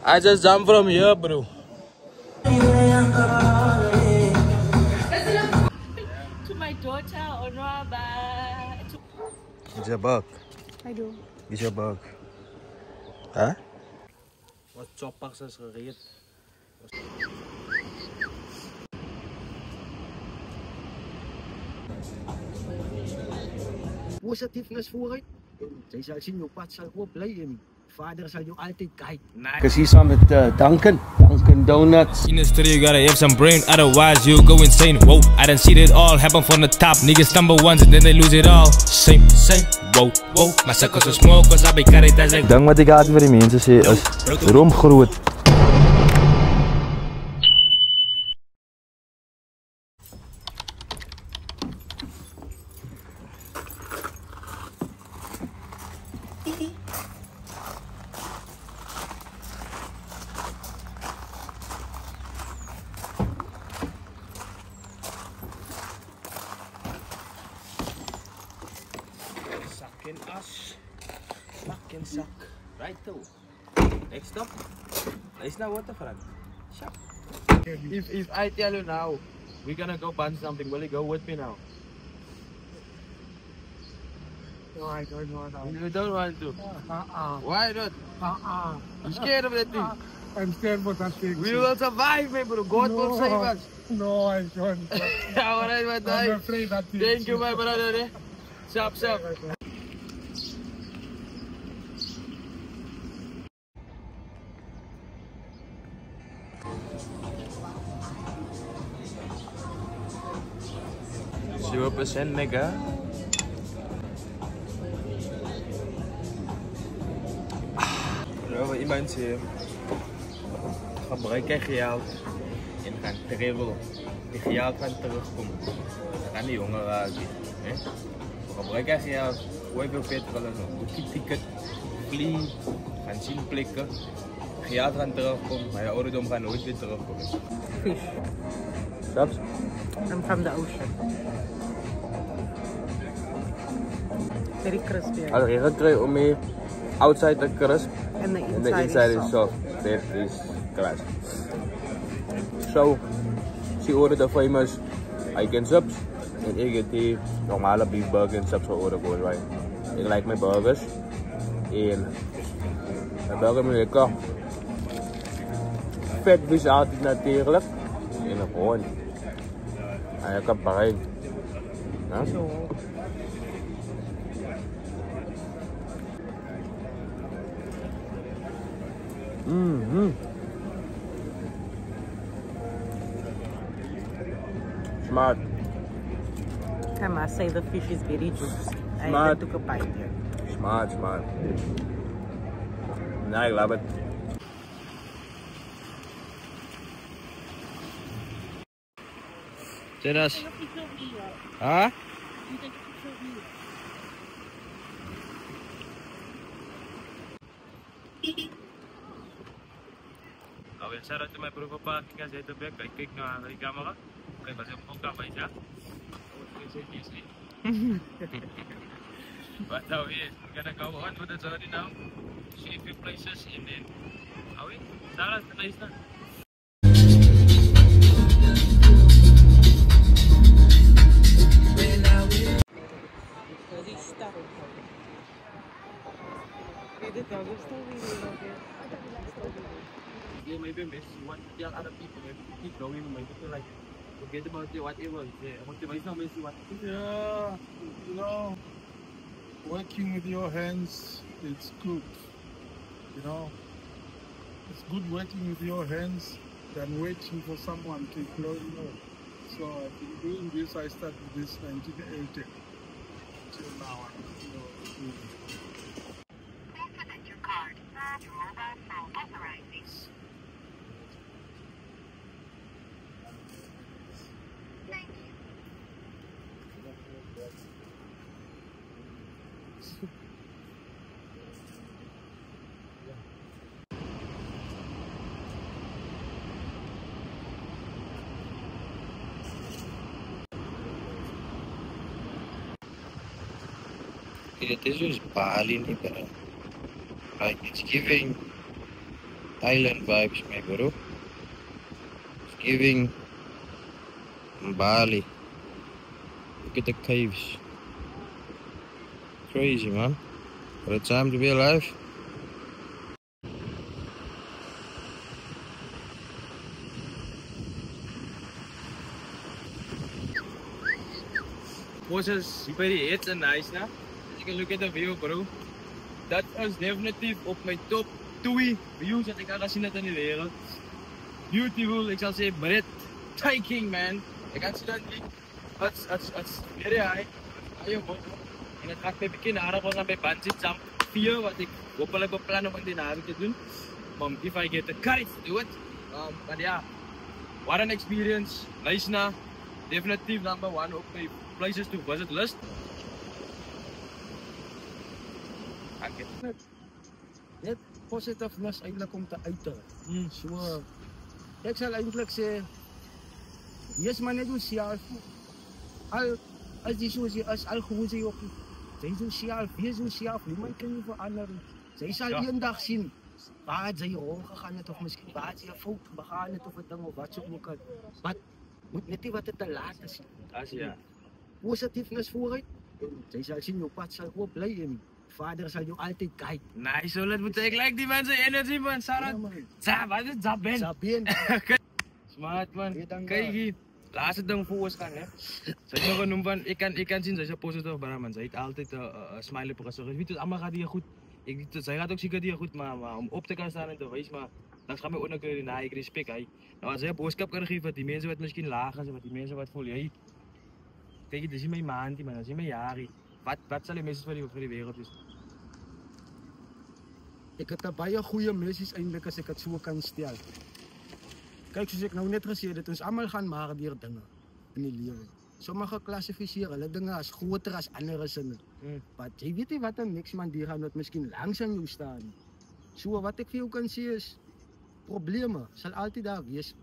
I just jumped from here, bro. To my daughter, Onwaba. It's a bug. I do. It's a bug. Huh? Wat choppers is gereed. Positiefnis vooruit. Zij zal zien hoe pad zal op blijven. Vader zal je altijd kijken. Cause he's on with Dunkin' Donuts. In the studio, you gotta have some brain, otherwise you go insane. Whoa, I done seen it all happen from the top. Niggas stumble once and then they lose it all. Same, whoa, my circles are small cause I be carried as like. Ding wat ik altijd vir die mense sê is room groot. Sucking us, fucking suck. Right though. Next stop. Nice now waterfront. Shop. If I tell you now, we're gonna go bungee something, will you go with me now? No, I don't want to. You don't want to? Why not? You scared of that thing? I'm scared for that thing. We will survive, my bro. God will save us. No, I don't. Alright, my I'm guy. afraid that thing. Thank you, my brother. Shop. %, nigga. Wat iemand zegt, gebruik je geld en gaan travel. Die geld kan terugkomen. Dan kan die jongen raken. Gebruik je geld, gooi veel petrol en zo. Boek je ticket, vlieg, gaan zien plekken. Geld gaan terugkomen, maar je ouderdom gaat nooit weer terugkomen. Fish. Snaps? I'm from the ocean. Very crispy. Als je gaat krijgen om je outside te crisp. And And the inside is soft. That is crust. So, she ordered the famous Icon subs. And ik get die normale beef burger en subs georderd worden, right? Ik like mijn burgers. En mijn burger is lekker. Vetvis altijd natuurlijk. En gewoon. En je kan brein. So, Smart. I must say the fish is very juicy. I Smart. took a bite there. Smart. I love it. Dennis. Huh? Okay, shout out to my bro papa. Tinggal saya terbaik. Kijk naar de camera. Oké, was helemaal ook aan ja. But now we're gonna go on with the journey now. See a few places and then shout out to nice. Yeah, maybe miss what young other people keep going, maybe feel like forget about it, whatever. Yeah, motivation is what. Yeah, you know, working with your hands, it's good. You know, it's good working with your hands than waiting for someone to employ you. So I've been doing this. I started this 1980 till now. You know, Please connect your card to your mobile phone authorizing. Thank you. It is just Bali, but like it's giving Thailand vibes, my bro. It's giving Bali. Look at the caves. Crazy, man. What a time to be alive. Moses, it's a nice now. You can look at the view, bro. That is definitief op my top 2 views dat ek al gesien het in die wêreld. Beautiful, ek sal sê breathtaking, man. Ek kan sien dat it's very high. En het gaat my bietjie nader was aan my bungee jump 4 wat ek hopelik beplan om in die naweek te doen. If I get the courage to do it. But yeah, what an experience. Nice na. Definitief number 1 op my places to visit list. Net positiveness eintlik om te uiter. So ek sal eintlik sê yes man net jouself. Al as jy soos jy is, al hoe jy ook jy jouself, wees jouself, niemand kan jou verander. Jy sal eendag sien waar jy rond gegaan het of miskien waar jy 'n fout begaan het of 'n ding of wat so ook al. Wat moet net nie wat dit te laat is. As ja. Positiveness vooruit. Jy sal sien jou pad sal oop bly en Vader sal jou altyd kyk. Nice, so let moet ek like die mense energy man, Sarah. Wat is Zaben? Zaben. Smart man. Kyk hier. Laaste ding vir ons gaan, hè. Sy het nog genoem van ek kan sien sy's 'n positive man. Sy het altyd 'n smile op haar gesigg. Jy weet dit almal gaan die goed. Ek weet sy gaan ook seker die goed, maar om op te kan staan en te wys maar dan gaan my ook nog ek respek hy. Nou as hy 'n boodskap kan gee vir die mense wat miskien laag is, wat die mense wat voel jy. Kyk, dis nie my maandie man, dis nie my jaarie. Wat sal die message vir die wêreld wees? Ek het 'n baie goeie message eintlik as ek dit so kan stel. Kyk, soos ek nou net gesê het, ons almal gaan maar deur dinge in die lewe. Sommige klassifiseer hulle dinge as groter as ander sinne. Maar jy weet nie wat 'n niks man die gaan wat miskien langs aan jou staan. So wat ek vir jou kan sê is probleme sal altyd daar wees.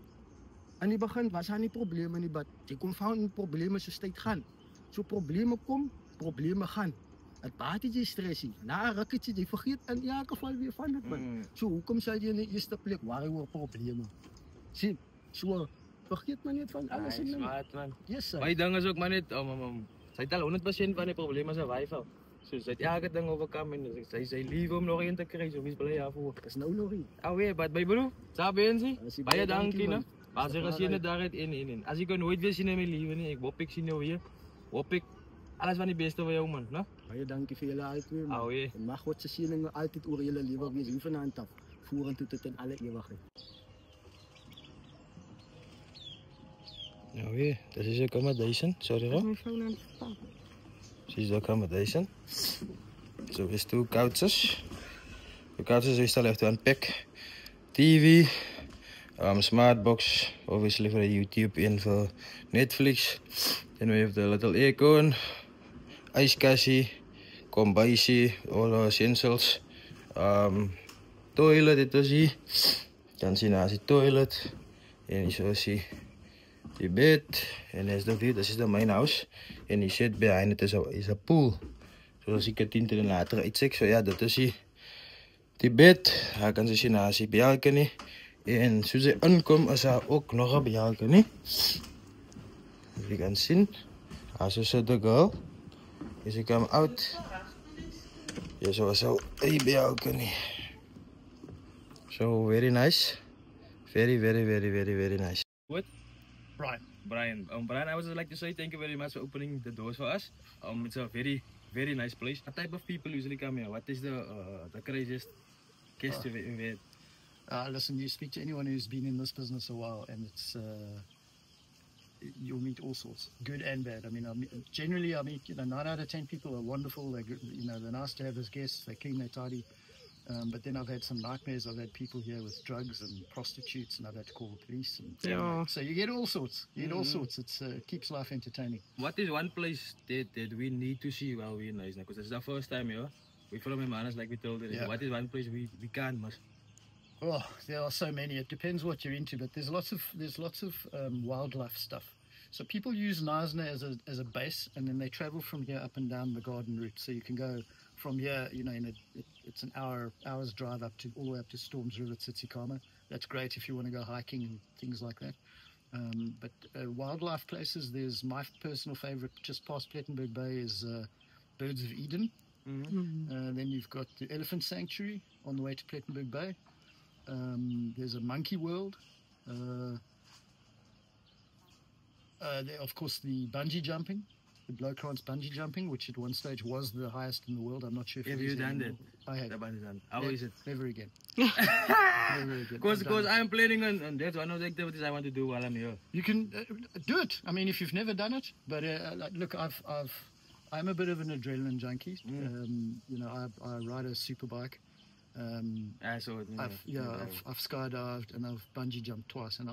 Aan die begin was daar nie probleme nie, maar jy kom van probleme soos tyd gaan. So probleme kom, probleme gaan. Het baat jy stressie. Na 'n rukkie jy vergeet in elk geval weer van dit man. So hoekom sal jy in die eerste plek worry oor probleme? Sien, so vergeet man net van alles en smart man. Yes sir. My ding is ook maar net sy het al 100% van die probleme se wyf. So sy het elke ding overkom en sy lief om nog een te kry, so wie's bly daarvoor. Dis nou nog nie. Alweer, but my bro, Zabensie. Baie dankie man. Maar sy gesien het daar het in. As ek nooit weer sien in my lewe nie, ek hoop ek sien jou weer. Hoop ek alles van die beste vir jou man, né? Baie dankie vir julle albei man. Alweer. En mag God se seëninge altyd oor julle lewe wees hier vanaand af. Vorentoe tot in alle ewigheid. Nou weer, this is accommodation, sorry hoor. This is the accommodation. So there's 2 couches. The couches we still have to unpack. TV, smart box, obviously for YouTube and for Netflix. Then we have the little aircon, ice cassie, kombuisie, all our essentials. Toilet, dit was hier. Kan sien daar is die toilet. En so is die bed. En as the view, this is the main house. And die shed behind it is a pool. Zoals ik het in de later uitzeg. So ja, dat is die bed. Daar kan ze zien daar is die balcony. En soos jy inkom is daar ook nog 'n balcony. You can see. As you said the girl. As you come out. Yes, so a balcony. So very nice. Very nice. What? Brian. Brian, I would like to say thank you very much for opening the doors for us. It's a very nice place. What type of people usually come here? What is the craziest guest you've had? Listen, you speak to anyone who's been in this business a while, and it's you'll meet all sorts, good and bad. I mean, generally, I meet 9 out of 10 people are wonderful. They're nice to have as guests. They're clean, they're tidy. But then I've had some nightmares. I've had people here with drugs and prostitutes, and I've had to call the police. And so you get all sorts. You get all sorts. It keeps life entertaining. What is one place that we need to see while we're in Nice? Because it's our first time here. We're from Hermanus, like we told you. Yeah. What is one place we can't miss? Oh, there are so many. It depends what you're into, but there's lots of wildlife stuff. So people use Knysna as a base, and then they travel from here up and down the garden route. So you can go from here, you know, it's an hour's drive all the way up to Storms River, Tsitsikamma. That's great if you want to go hiking and things like that. But wildlife places, there's my personal favorite just past Plettenberg Bay is Birds of Eden. Then you've got the Elephant Sanctuary on the way to Plettenberg Bay. There's a monkey world. Of course, the bungee jumping, the Blowkrans bungee jumping, which at one stage was the highest in the world. I'm not sure if Have you done that? I have. How is it? Never again. Never again. Because I'm planning on that's one of the activities I want to do while I'm here. You can do it. I mean, if you've never done it, but look, I'm a bit of an adrenaline junkie. You know, I ride a super bike. I saw it. I've skydived and I've bungee jumped twice. And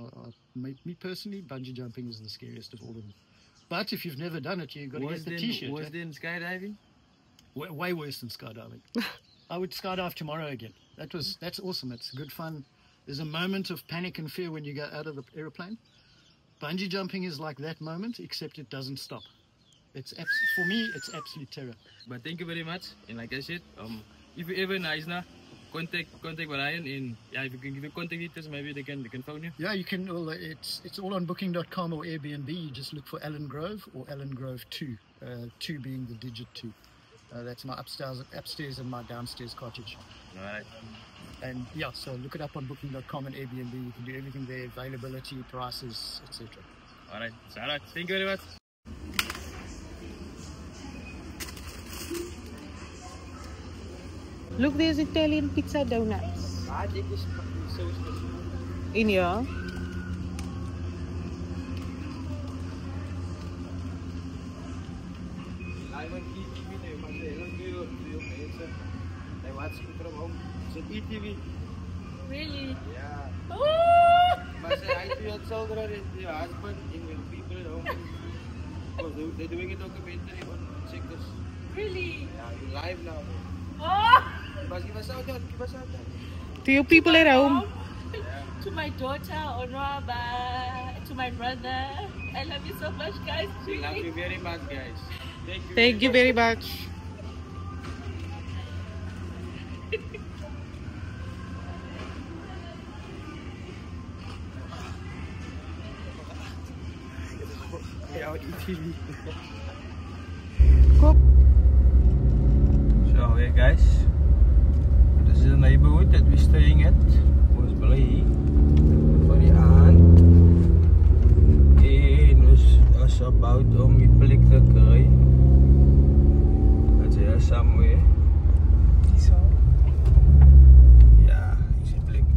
me personally, bungee jumping is the scariest of all of them. But if you've never done it, you've got to get the t-shirt. Was there skydiving? Way worse than skydiving. I would skydive tomorrow again. That's awesome. It's good fun. There's a moment of panic and fear when you go out of the airplane. Bungee jumping is like that moment, except it doesn't stop. For me, it's absolute terror. But thank you very much. And like I said, if you ever nice now, contact Brian in. Yeah, if you can give your contact details, maybe they can phone you. Yeah, you can. Well, it's all on Booking.com or Airbnb. You just look for Allen Grove or Allen Grove 2. 2 being the digit 2. That's my upstairs and my downstairs cottage. All right. And yeah, so look it up on Booking.com and Airbnb. You can do everything there: availability, prices, etc. All right. All right. Thank you very much. Look, there's Italian pizza donuts. In here. Really? Yeah. Oh! But I feel so good at your husband and your people at home. Because they're doing it documentary on Checkers. Really? Yeah, you're live now. Oh! But give us out there, give us out there. To your people at home. To my daughter, Onwaba, to my brother. I love you so much, guys. We love you very much, guys. Thank you very much. So yeah guys, this is the neighborhood that we're staying at. Was bly for die aand en ons about om die plek te kry. That's here somewhere. Ja, is die plek.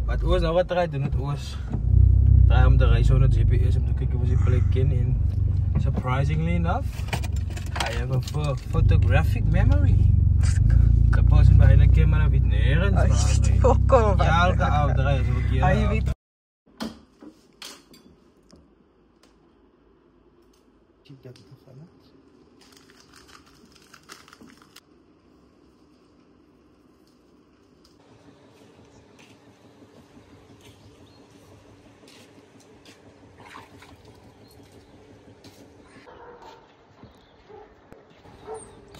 Wat ons nou wat try doen, ons try om te ry sonder GPS om te kyk of ons die plek ken en surprisingly enough, I have a photographic memory. The person behind the camera weet nergens waar. Ja, elke oude ry is ook hier.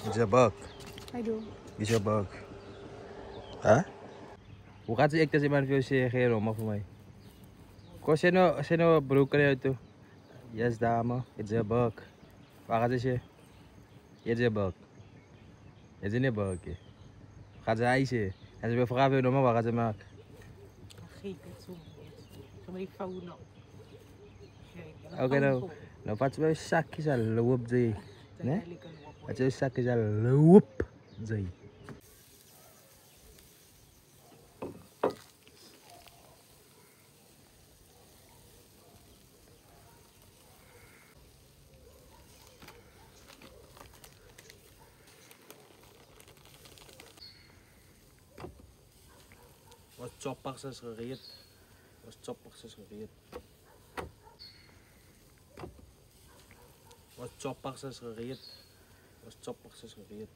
Is a bug. I do. Is a bug. Huh? Hoe gaat ik dat iemand wil zeggen, Roma, voor mij? Kost je nou broek eruit toe? Yes, dame. It's a bug. Waar gaat je? It's a bug. It's a bug. Gaat ze ijzen? En ze wil vragen, maar waar gaat ze maken? Geef het zo. Zo met die phone op. Oké, nou wat wel zakjes al loop ze. Nee? Wat wel zakjes al loop ze. Wat choppers is gereed. Wat choppers is gereed. Wat choppers is gereed. Wat choppers is gereed.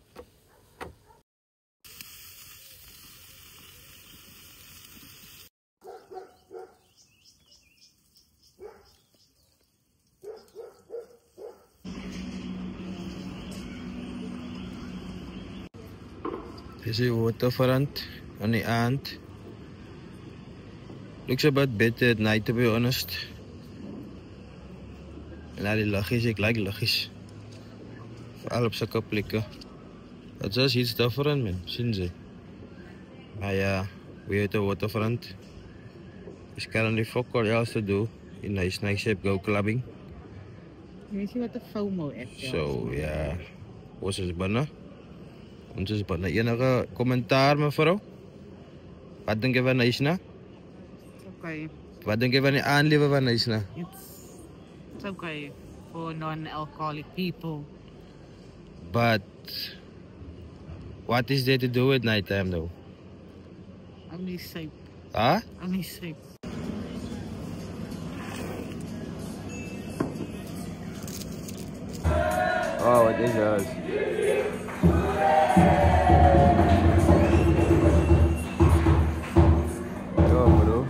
Is the waterfront on the end. Looks a bit better at night, to be honest. En al die liggies, ek like liggies. Veral op sulke plekke. That's just iets different, man. Sien jy? Maar ja, we're at the waterfront. There's currently fuck all else to do in nice shape go clubbing. Jy sien wat 'n FOMO ek. So ja, ons is binne. Ons is binne. Enige kommentaar mevrou? Wat dink jy van Nysna? Okay. Wat dink jy van die aanlewe van Nysna? It's okay for non-alcoholic people. But what is there to do at night time though? Only safe. Huh? Only safe. Oh, wat is dat? Ja, bro.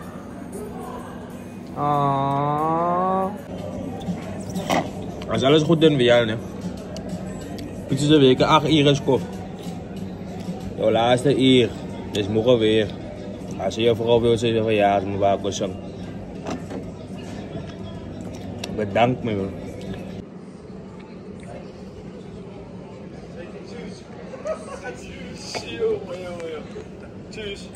Als alles goed doen bij jou, ne? Iets is een week, 8 uur is kop. Jouw laatste uur, dus morgen weer. Als je vrouw wil zeggen van ja, dan moet ik zingen. Bedankt me, bro. Tschüss.